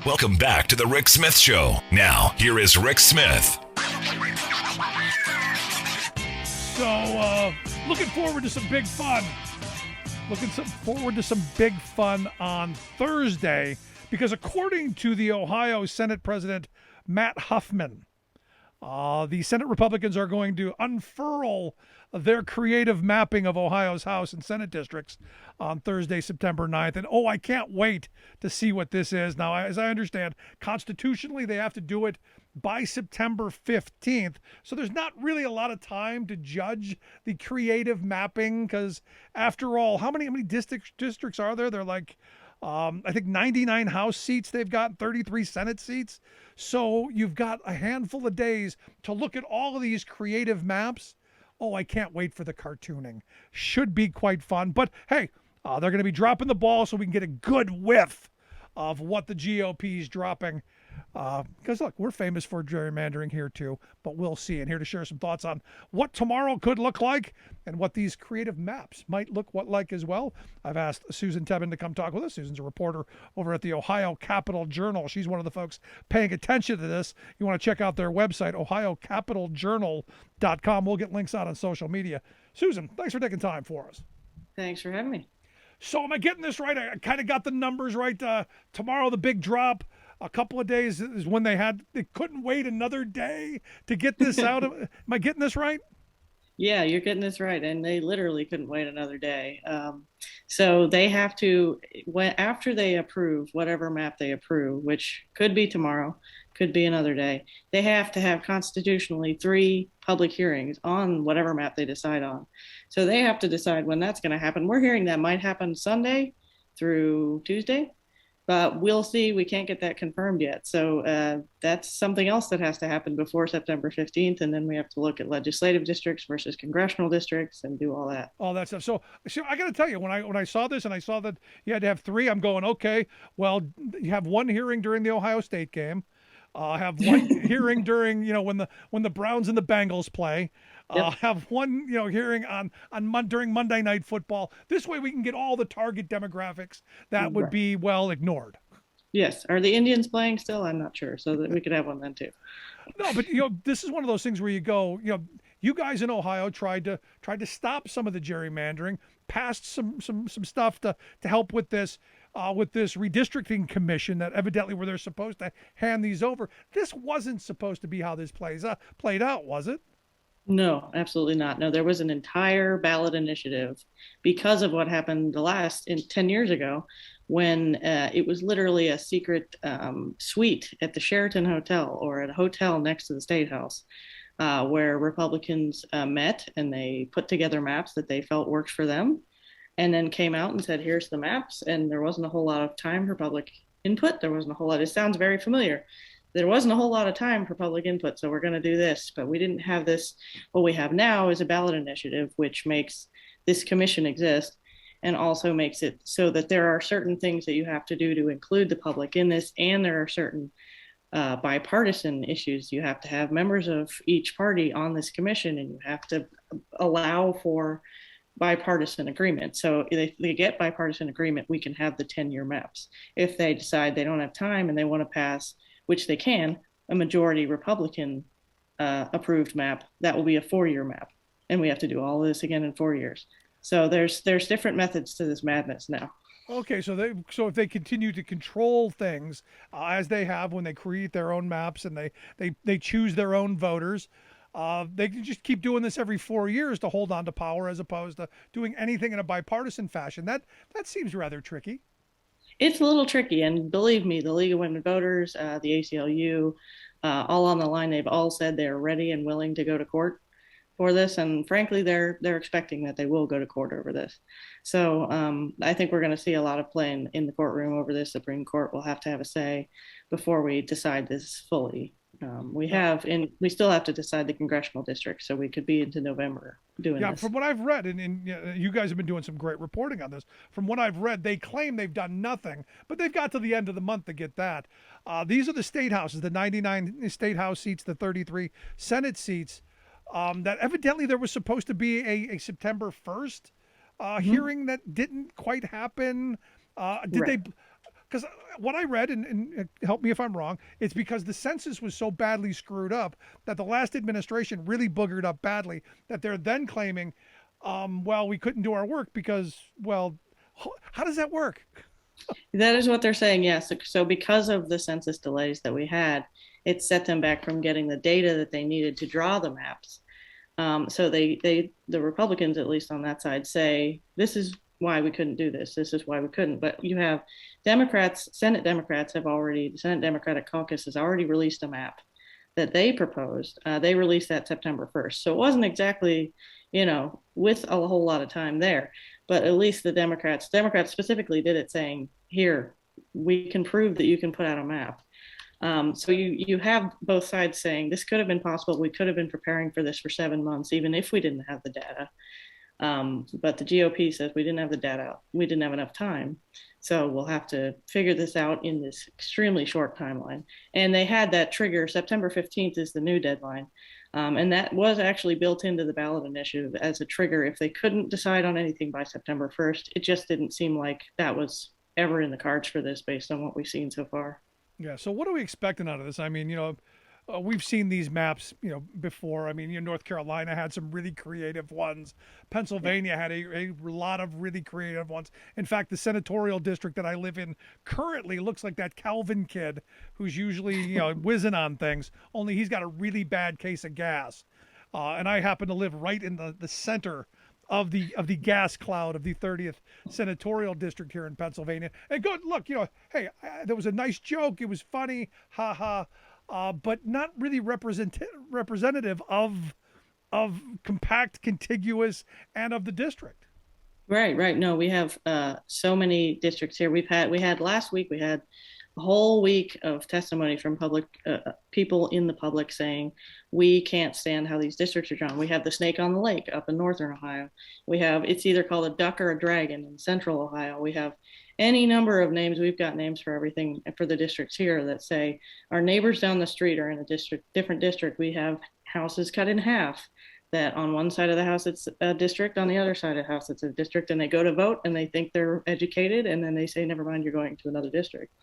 Welcome back to the Rick Smith Show. Now, here is Rick Smith. So, looking forward to some big fun. Forward to some big fun on Thursday, because according to the Ohio Senate President Matt Huffman, the Senate Republicans are going to unfurl their creative mapping of Ohio's House and Senate districts on Thursday, September 9th. And, I can't wait to see what this is. Now, as I understand, constitutionally, they have to do it by September 15th. So there's not really a lot of time to judge the creative mapping because, after all, how many districts are there? They're like, I think 99 House seats they've got, 33 Senate seats. So you've got a handful of days to look at all of these creative maps. I can't wait for the cartooning. Should be quite fun. But hey, they're going to be dropping the ball so we can get a good whiff of what the GOP is dropping. Because look, we're famous for gerrymandering here too, but we'll see. And here to share some thoughts on what tomorrow could look like and what these creative maps might look like as well, I've asked Susan Tebben to come talk with us. Susan's a reporter over at the Ohio Capital Journal. She's one of the folks paying attention to this. You want to check out their website, ohiocapitaljournal.com. We'll get links out on social media. Susan, thanks for taking time for us. Thanks for having me. So am I getting this right? I kind of got the numbers right. Tomorrow, the big drop. A couple of days is when they couldn't wait another day to get this out of. Am I getting this right? Yeah, you're getting this right. And they literally couldn't wait another day. So they have to, after they approve whatever map they approve, which could be tomorrow, could be another day, they have to have constitutionally 3 public hearings on whatever map they decide on. So they have to decide when that's going to happen. We're hearing that might happen Sunday through Tuesday. But we'll see. We can't get that confirmed yet. So that's something else that has to happen before September 15th. And then we have to look at legislative districts versus congressional districts and do all that. All that stuff. So I got to tell you, when I saw this and I saw that you had to have 3, I'm going, okay, well, you have 1 hearing during the Ohio State game. Have 1 hearing during, when the Browns and the Bengals play. Yep. Have 1, hearing during Monday Night Football. This way we can get all the target demographics that would be ignored. Yes. Are the Indians playing still? I'm not sure. So that we could have one then too. No, but this is one of those things where you go, you guys in Ohio tried to stop some of the gerrymandering, passed some stuff to help with this redistricting commission that evidently where they're supposed to hand these over. This wasn't supposed to be how this played out, was it? No, absolutely not. No, there was an entire ballot initiative because of what happened 10 years ago when it was literally a secret suite at the Sheraton Hotel or at a hotel next to the State House where Republicans met and they put together maps that they felt worked for them and then came out and said, here's the maps. And there wasn't a whole lot of time for public input. There wasn't a whole lot. It sounds very familiar. There wasn't a whole lot of time for public input, so we're going to do this. But we didn't have this. What we have now is a ballot initiative, which makes this commission exist and also makes it so that there are certain things that you have to do to include the public in this. And there are certain bipartisan issues. You have to have members of each party on this commission, and you have to allow for bipartisan agreement. So if they get bipartisan agreement, we can have the 10-year maps. If they decide they don't have time and they want to pass, which they can, a majority Republican approved map, that will be a 4-year map. And we have to do all of this again in 4 years. So there's different methods to this madness now. Okay, so if they continue to control things as they have when they create their own maps and they choose their own voters, they can just keep doing this every 4 years to hold on to power as opposed to doing anything in a bipartisan fashion. That seems rather tricky. It's a little tricky, and believe me, the League of Women Voters, the ACLU, all on the line, they've all said they're ready and willing to go to court for this, and frankly, they're expecting that they will go to court over this. So I think we're going to see a lot of play in the courtroom over this. Supreme Court will have to have a say before we decide this fully. We still have to decide the congressional district, so we could be into November doing this. Yeah, from what I've read, and you guys have been doing some great reporting on this. From what I've read, they claim they've done nothing, but they've got to the end of the month to get that. These are the state houses, the 99 state house seats, the 33 Senate seats, that evidently there was supposed to be a September 1st hearing that didn't quite happen. because what I read, and help me if I'm wrong, it's because the census was so badly screwed up that the last administration really boogered up badly that they're then claiming, well, we couldn't do our work because, well, how does that work? That is what they're saying, yes. So because of the census delays that we had, it set them back from getting the data that they needed to draw the maps. So the Republicans, at least on that side, say this is why we couldn't do this. This is why we couldn't. But you have Democrats, Senate Democrats have already, the Senate Democratic Caucus has already released a map that they proposed. They released that September 1st. So it wasn't exactly, with a whole lot of time there, but at least the Democrats specifically did it saying, here, we can prove that you can put out a map. So you have both sides saying this could have been possible. We could have been preparing for this for 7 months, even if we didn't have the data. But the GOP says we didn't have the data. We didn't have enough time. So we'll have to figure this out in this extremely short timeline. And they had that trigger. September 15th is the new deadline. And that was actually built into the ballot initiative as a trigger. If they couldn't decide on anything by September 1st, it just didn't seem like that was ever in the cards for this based on what we've seen so far. Yeah. So what are we expecting out of this? I mean, we've seen these maps, before. I mean, North Carolina had some really creative ones. Pennsylvania had a lot of really creative ones. In fact, the senatorial district that I live in currently looks like that Calvin kid who's usually, whizzing on things, only he's got a really bad case of gas. And I happen to live right in the center of the gas cloud of the 30th senatorial district here in Pennsylvania. And good, look, hey, there was a nice joke. It was funny, ha ha. But not really representative of compact, contiguous, and of the district. Right. No, we have so many districts here. We had last week. We had a whole week of testimony from public people in the public saying we can't stand how these districts are drawn. We have the snake on the lake up in northern Ohio. We have, it's either called a duck or a dragon in central Ohio. We have any number of names. We've got names for everything for the districts here that say our neighbors down the street are in a different district. We have houses cut in half, that on one side of the house it's a district, on the other side of the house it's a district, and they go to vote and they think they're educated, and then they say, never mind, you're going to another district.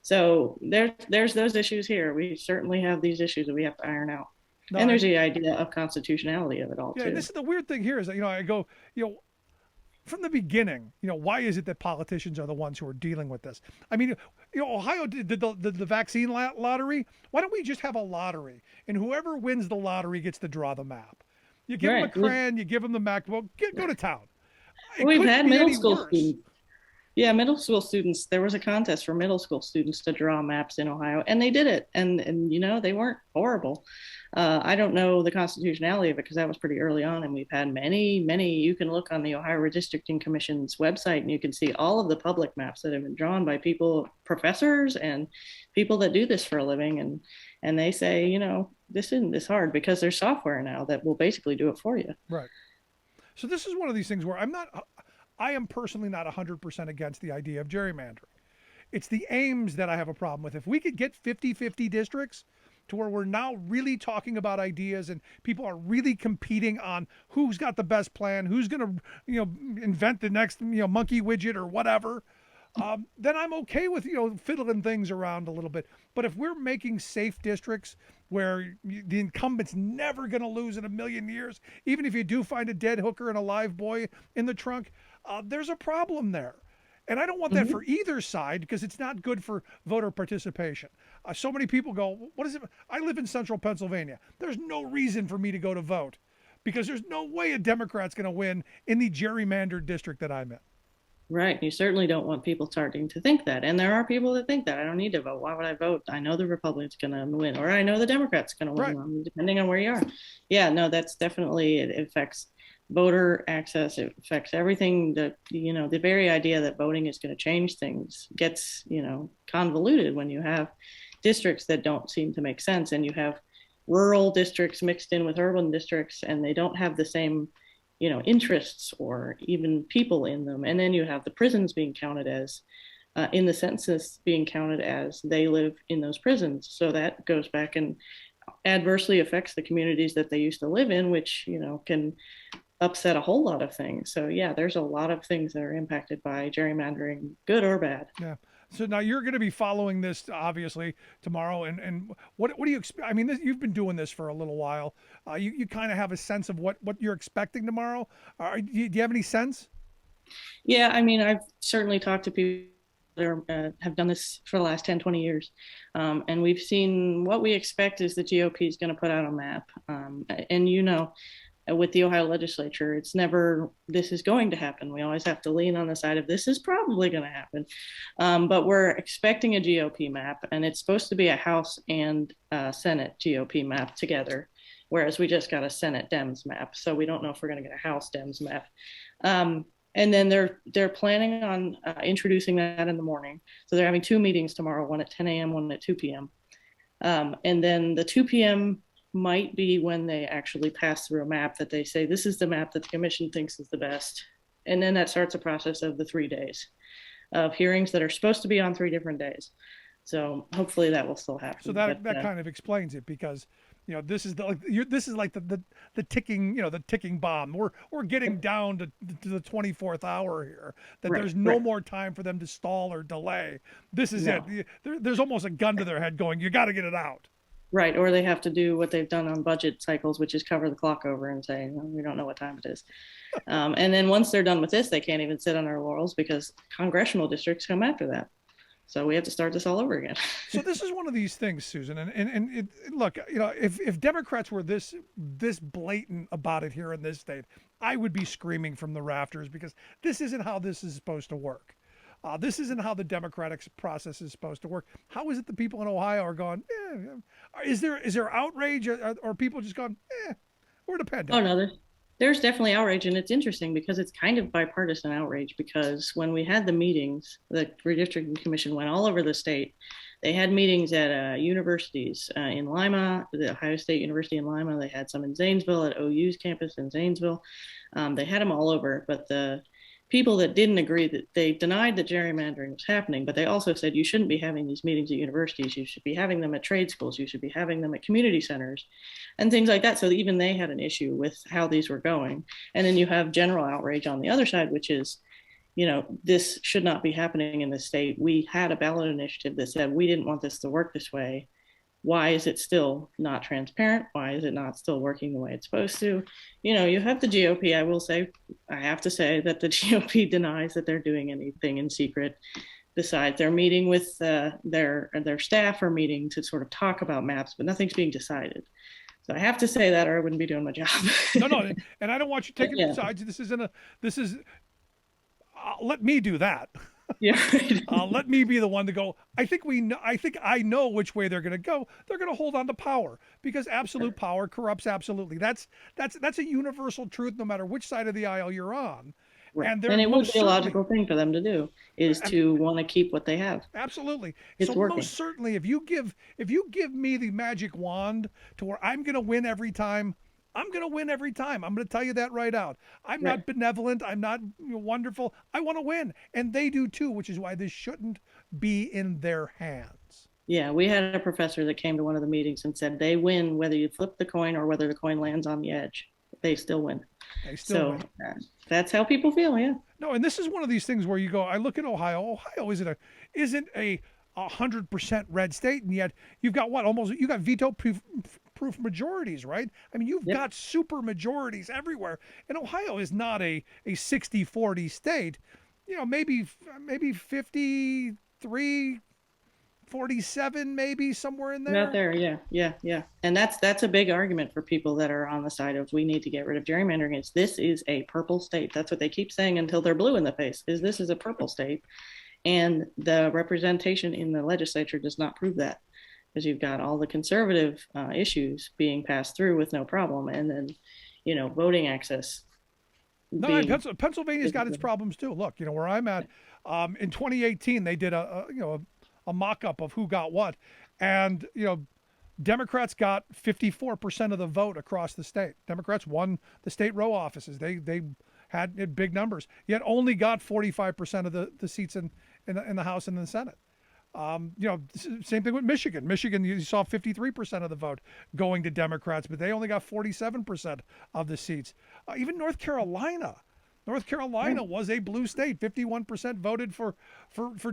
So there's those issues here. We certainly have these issues that we have to iron out. No, and there's the idea of constitutionality of it all, too. And this is the weird thing here is that, I go, from the beginning, why is it that politicians are the ones who are dealing with this? I mean, Ohio did the vaccine lottery. Why don't we just have a lottery, and whoever wins the lottery gets to draw the map? You give them a crayon, you give them the map. Well, go to town. We've had middle school students. Yeah, middle school students. There was a contest for middle school students to draw maps in Ohio, and they did it. And they weren't horrible. I don't know the constitutionality of it because that was pretty early on, and we've had many. You can look on the Ohio Redistricting Commission's website, and you can see all of the public maps that have been drawn by people, professors, and people that do this for a living. And they say, this isn't this hard because there's software now that will basically do it for you. Right. So this is one of these things where I am personally not 100% against the idea of gerrymandering. It's the aims that I have a problem with. If we could get 50-50 districts to where we're now really talking about ideas and people are really competing on who's got the best plan, who's going to, invent the next, monkey widget or whatever, then I'm okay with, fiddling things around a little bit. But if we're making safe districts where the incumbent's never going to lose in a million years, even if you do find a dead hooker and a live boy in the trunk, there's a problem there. And I don't want that for either side because it's not good for voter participation. So many people go, what is it? I live in central Pennsylvania. There's no reason for me to go to vote because there's no way a Democrat's going to win in the gerrymandered district that I'm in. Right. You certainly don't want people starting to think that. And there are people that think that I don't need to vote. Why would I vote? I know the Republican's going to win, or I know the Democrat's going to win, right, depending on where you are. Yeah, no, that's definitely, it affects voter access. It affects everything. The very idea that voting is going to change things gets, convoluted when you have districts that don't seem to make sense, and you have rural districts mixed in with urban districts, and they don't have the same interests or even people in them. And then you have the prisons being counted as, in the census, being counted as they live in those prisons. So that goes back and adversely affects the communities that they used to live in, which, can upset a whole lot of things. So yeah, there's a lot of things that are impacted by gerrymandering, good or bad. Yeah. So now you're going to be following this obviously tomorrow, and what do you expect? I mean, you've been doing this for a little while. You kind of have a sense of what you're expecting tomorrow. Do you have any sense? Yeah, I mean, I've certainly talked to people that have done this for the last 10, 20 years. And we've seen what we expect is the GOP is going to put out a map. And, with the Ohio legislature, it's never this is going to happen. We always have to lean on the side of this is probably going to happen. But we're expecting a GOP map, and it's supposed to be a House and Senate GOP map together, whereas we just got a Senate Dems map. So we don't know if we're going to get a House Dems map. And then they're planning on introducing that in the morning. So they're having two meetings tomorrow, one at 10 a.m., one at 2 p.m. And then the 2 p.m. might be when they actually pass through a map that they say, this is the map that the commission thinks is the best. And then that starts a process of the 3 days of hearings that are supposed to be on 3 different days. So hopefully that will still happen. So that kind of explains it, because this is the ticking the ticking bomb. We're getting down to the 24th hour here. That there's no more time for them to stall or delay. This is it. There's almost a gun to their head going, you got to get it out. Right, or they have to do what they've done on budget cycles, which is cover the clock over and say, well, we don't know what time it is. And then once they're done with this, they can't even sit on their laurels because congressional districts come after that. So we have to start this all over again. So this is one of these things, Susan, and look, if Democrats were this blatant about it here in this state, I would be screaming from the rafters, because this isn't how this is supposed to work. This isn't how the democratic process is supposed to work. How is it the people in Ohio are going, is there outrage, or people just going, we're the pandemic? Oh, no, there's definitely outrage. And it's interesting because it's kind of bipartisan outrage, because when we had the meetings, the redistricting commission went all over the state. They had meetings at universities in Lima, the Ohio State University in Lima. They had some in Zanesville at OU's campus in Zanesville. They had them all over, but the people that didn't agree, that they denied that gerrymandering was happening, but they also said you shouldn't be having these meetings at universities. You should be having them at trade schools. You should be having them at community centers and things like that. So even they had an issue with how these were going. And then you have general outrage on the other side, which is, this should not be happening in the state. We had a ballot initiative that said we didn't want this to work this way. Why is it still not transparent? Why is it not still working the way it's supposed to? You have the GOP. I have to say that the GOP denies that they're doing anything in secret. Besides, they're meeting with their staff are meeting to sort of talk about maps, but nothing's being decided. So I have to say that, or I wouldn't be doing my job. No, and I don't want you taking sides. This is let me do that. Yeah. Let me be the one to go. I think I know which way they're going to go. They're going to hold on to power, because absolute power corrupts absolutely. That's a universal truth, no matter which side of the aisle you're on. Right. And it would be a logical thing for them to do, is to want to keep what they have. Absolutely. It's working. Most certainly, if you give me the magic wand to where I'm going to win every time, I'm going to win every time. I'm going to tell you that right out. I'm not benevolent. I'm not wonderful. I want to win. And they do too, which is why this shouldn't be in their hands. Yeah, we had a professor that came to one of the meetings and said they win whether you flip the coin or whether the coin lands on the edge. They still win. Win. That's how people feel, yeah. No, and this is one of these things where you go, I look at Ohio. Ohio isn't a 100% red state, and yet you've got you got veto proof majorities, right? I mean, you've got super majorities everywhere. And Ohio is not a 60-40 state. Maybe 53, 47, maybe somewhere in there. Not there, yeah. And that's a big argument for people that are on the side of we need to get rid of gerrymandering. This is a purple state. That's what they keep saying until they're blue in the face, this is a purple state. And the representation in the legislature does not prove that, because you've got all the conservative issues being passed through with no problem. And then, voting access. No, Pennsylvania's got its problems too. Look, where I'm at, in 2018, they did a mock-up of who got what. And, Democrats got 54% of the vote across the state. Democrats won the state row offices. They had big numbers, yet only got 45% of the seats in the House and in the Senate. Same thing with Michigan. Michigan, you saw 53% of the vote going to Democrats, but they only got 47% of the seats. Even North Carolina, North Carolina was a blue state. 51% voted for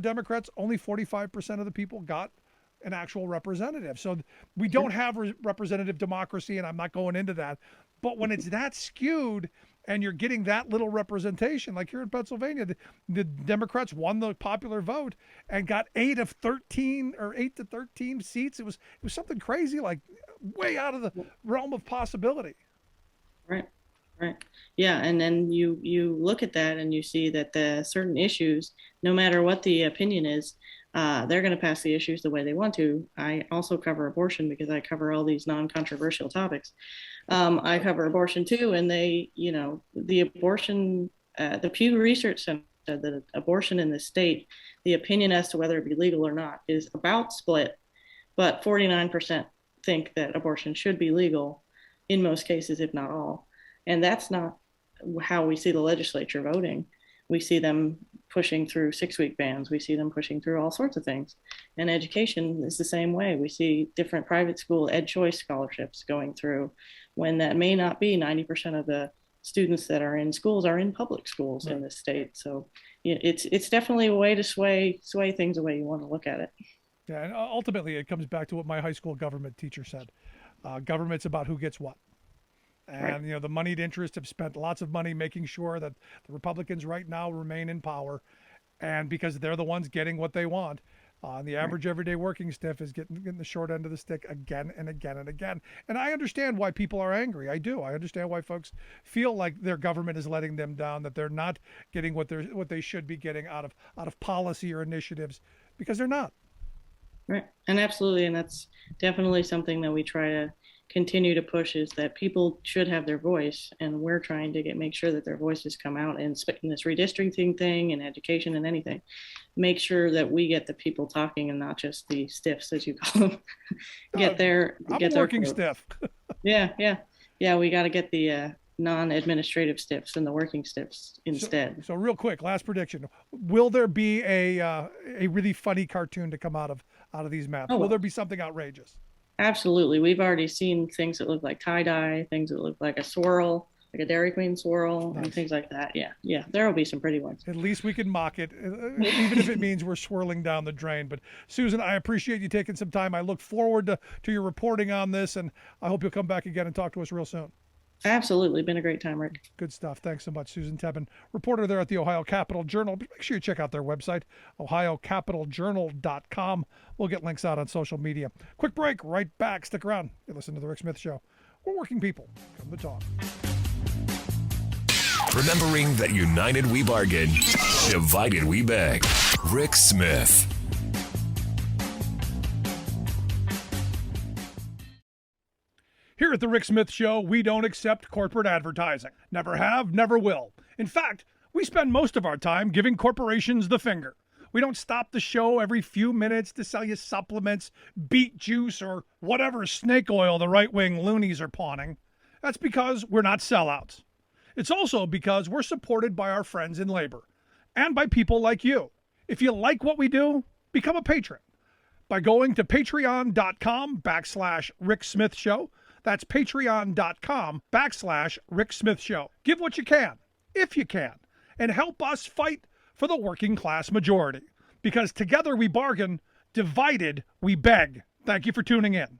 Democrats. Only 45% of the people got an actual representative. So we don't have representative democracy, and I'm not going into that. But when it's that skewed and you're getting that little representation, like here in Pennsylvania, the Democrats won the popular vote and got 8 to 13 seats. It was something crazy, like way out of the realm of possibility. Right. Right. Yeah. And then you look at that and you see that the certain issues, no matter what the opinion is, they're going to pass the issues the way they want to. I also cover abortion because I cover all these non-controversial topics. I cover abortion too. And they, the abortion, the Pew Research Center said that abortion in the state, the opinion as to whether it be legal or not is about split, but 49% think that abortion should be legal in most cases, if not all. And that's not how we see the legislature voting. We see them pushing through 6-week bans. We see them pushing through all sorts of things. And education is the same way. We see different private school ed choice scholarships going through when that may not be 90% of the students that are in schools are in public schools in this state. So it's definitely a way to sway things the way you want to look at it. Yeah, and ultimately it comes back to what my high school government teacher said. Government's about who gets what. And, the moneyed interests have spent lots of money making sure that the Republicans right now remain in power. And because they're the ones getting what they want, the average everyday working stiff is getting the short end of the stick again and again and again. And I understand why people are angry. I do. I understand why folks feel like their government is letting them down, that they're not getting what they should be getting out of policy or initiatives, because they're not. Right. And absolutely. And that's definitely something that we try to continue to push, is that people should have their voice, and we're trying to make sure that their voices come out in this redistricting thing and education and anything. Make sure that we get the people talking and not just the stiffs, as you call them. I'm a working stiff. Yeah. We got to get the non-administrative stiffs and the working stiffs instead. So real quick, last prediction: will there be a really funny cartoon to come out of these maps? Will there be something outrageous? Absolutely. We've already seen things that look like tie-dye, things that look like a swirl, like a Dairy Queen swirl, and things like that. Yeah, there will be some pretty ones. At least we can mock it, even if it means we're swirling down the drain. But Susan, I appreciate you taking some time. I look forward to your reporting on this, and I hope you'll come back again and talk to us real soon. Absolutely. Been a great time, Rick. Good stuff. Thanks so much, Susan Tebben, reporter there at the Ohio Capital Journal. Make sure you check out their website, ohiocapitaljournal.com. We'll get links out on social media. Quick break, right back. Stick around. You listen to The Rick Smith Show. We're working people. Come to talk. Remembering that united we bargain, divided we beg. Rick Smith. Here at The Rick Smith Show, we don't accept corporate advertising. Never have, never will. In fact, we spend most of our time giving corporations the finger. We don't stop the show every few minutes to sell you supplements, beet juice, or whatever snake oil the right-wing loonies are pawning. That's because we're not sellouts. It's also because we're supported by our friends in labor and by people like you. If you like what we do, become a patron by going to patreon.com/Rick Smith Show. That's patreon.com/Rick Smith Show. Give what you can, if you can, and help us fight for the working class majority. Because together we bargain, divided we beg. Thank you for tuning in.